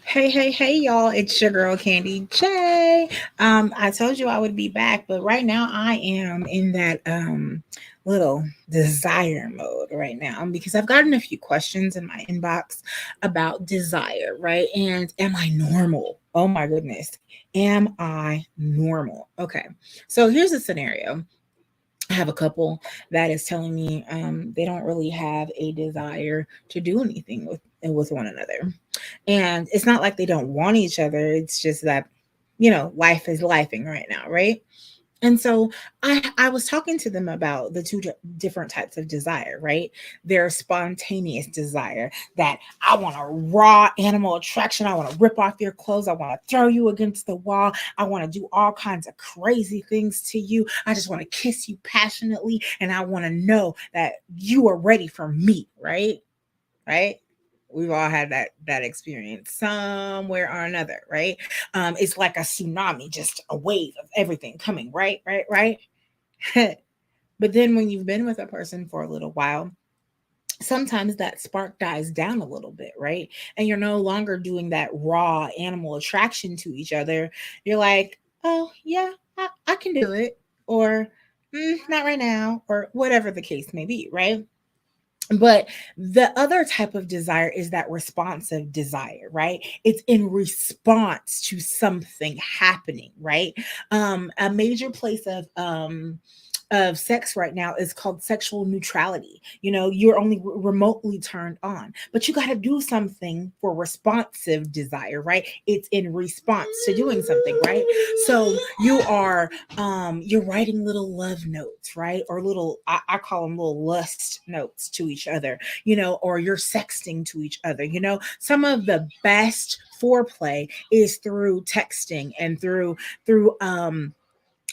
Hey, y'all. It's your girl, Candy J. I told you I would be back, but right now I am in that little desire mode right now because I've gotten a few questions in my inbox about desire, right? And am I normal? Oh my goodness. Am I normal? Okay. So here's a scenario. I have a couple that is telling me they don't really have a desire to do anything with one another, and it's not like they don't want each other. It's just that life is lifing right now, right? And so I was talking to them about the different types of desire, right? There's spontaneous desire that I want a raw animal attraction. I want to rip off your clothes. I want to throw you against the wall. I want to do all kinds of crazy things to you. I just want to kiss you passionately. And I want to know that you are ready for me, right? Right? We've all had that experience somewhere or another, right? It's like a tsunami, just a wave of everything coming, right. But then when you've been with a person for a little while, sometimes that spark dies down a little bit, right? And you're no longer doing that raw animal attraction to each other. You're like, oh yeah, I can do it, or not right now, or whatever the case may be, right? But the other type of desire is that responsive desire, right? It's in response to something happening, right? A major place of sex right now is called sexual neutrality. You're only remotely turned on, but you got to do something for responsive desire, right? It's in response to doing something, right? So you're writing little love notes, right? Or little, I call them little lust notes to each other, or you're sexting to each other. Some of the best foreplay is through texting and through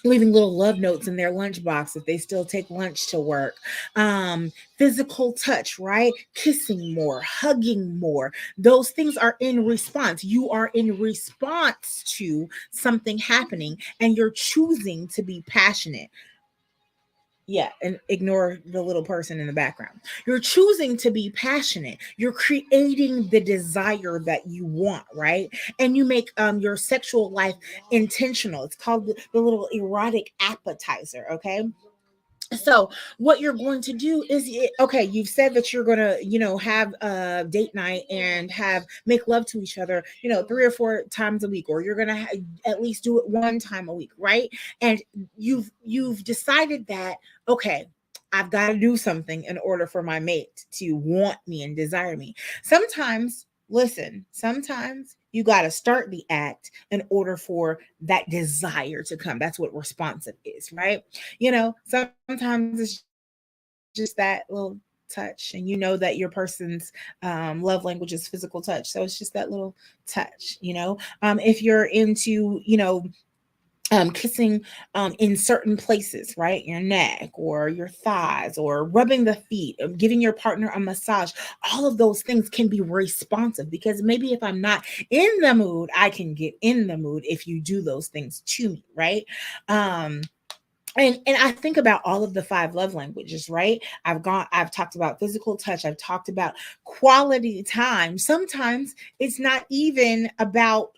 leaving little love notes in their lunchbox if they still take lunch to work. Physical touch, right? Kissing more, hugging more. Those things are in response. You are in response to something happening, and you're choosing to be passionate. Yeah, and ignore the little person in the background. You're choosing to be passionate. You're creating the desire that you want, right? And you make your sexual life intentional. It's called the little erotic appetizer, okay? So what you're going to do is, okay, you've said that you're going to have a date night and have make love to each other 3 or 4 times a week, or you're going to at least do it 1 time a week, right? And you've decided that, okay, I've got to do something in order for my mate to want me and desire me. Sometimes you got to start the act in order for that desire to come. That's what responsive is, right? Sometimes it's just that little touch, and that your person's love language is physical touch, so it's just that little touch. If you're into kissing in certain places, right? Your neck or your thighs, or rubbing the feet, giving your partner a massage. All of those things can be responsive, because maybe if I'm not in the mood, I can get in the mood if you do those things to me, right? Um, and I think about all of the five love languages, right? I've talked about physical touch, I've talked about quality time. Sometimes it's not even about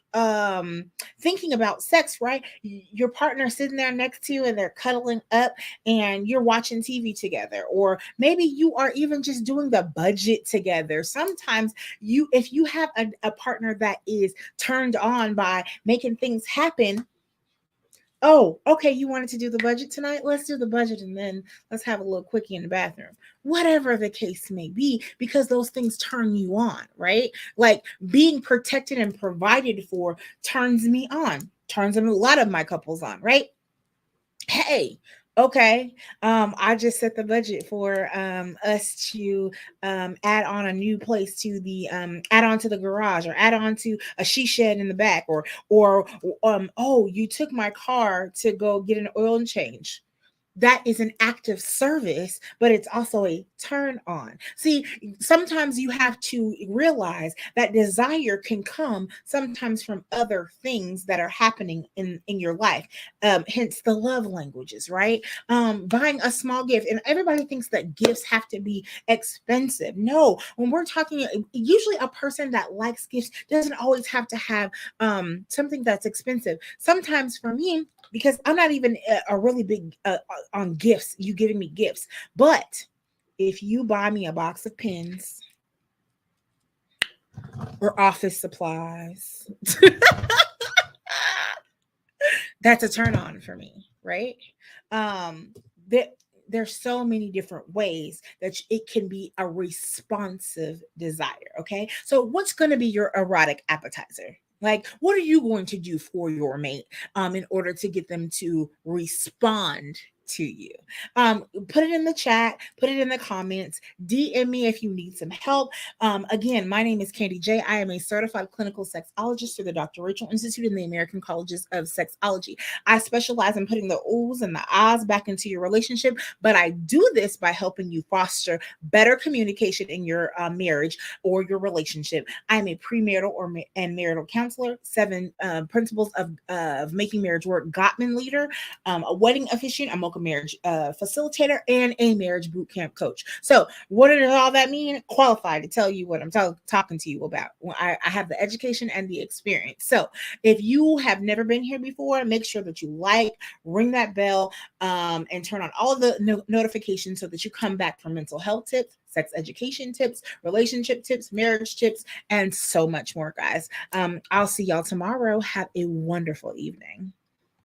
thinking about sex, right? Your partner sitting there next to you and they're cuddling up and you're watching TV together, or maybe you are even just doing the budget together. Sometimes if you have a partner that is turned on by making things happen. Oh, okay. You wanted to do the budget tonight? Let's do the budget, and then let's have a little quickie in the bathroom. Whatever the case may be, because those things turn you on, right? Like being protected and provided for turns me on, turns a lot of my couples on, right? Hey, okay. I just set the budget for us to add on a new place to the add on to the garage, or add on to a she shed in the back, or oh, you took my car to go get an oil and change. that is an act of service, but it's also a turn on. See, sometimes you have to realize that desire can come sometimes from other things that are happening in your life. Hence the love languages, right? Buying a small gift, and everybody thinks that gifts have to be expensive. No, when we're talking, usually a person that likes gifts doesn't always have to have something that's expensive. Sometimes for me, because I'm not even a really big on gifts, you giving me gifts, but if you buy me a box of pens or office supplies, that's a turn on for me, right? Um, that there's so many different ways that it can be a responsive desire. Okay, so what's going to be your erotic appetizer? Like, what are you going to do for your mate in order to get them to respond to you? Put it in the chat, put it in the comments, DM me if you need some help. Again, my name is Candy J. I am a certified clinical sexologist through the Dr. Rachel Institute and the American Colleges of Sexology. I specialize in putting the oohs and the ahs back into your relationship, but I do this by helping you foster better communication in your marriage or your relationship. I am a premarital and marital counselor, 7 principles of making marriage work Gottman leader, a wedding officiant, a mocha marriage facilitator, and a marriage boot camp coach. So what does all that mean? Qualified to tell you what I'm talking to you about. I have the education and the experience. So if you have never been here before, make sure that you ring that bell, and turn on all of the notifications so that you come back for mental health tips, sex education tips, relationship tips, marriage tips, and so much more, guys. I'll see y'all tomorrow. Have a wonderful evening.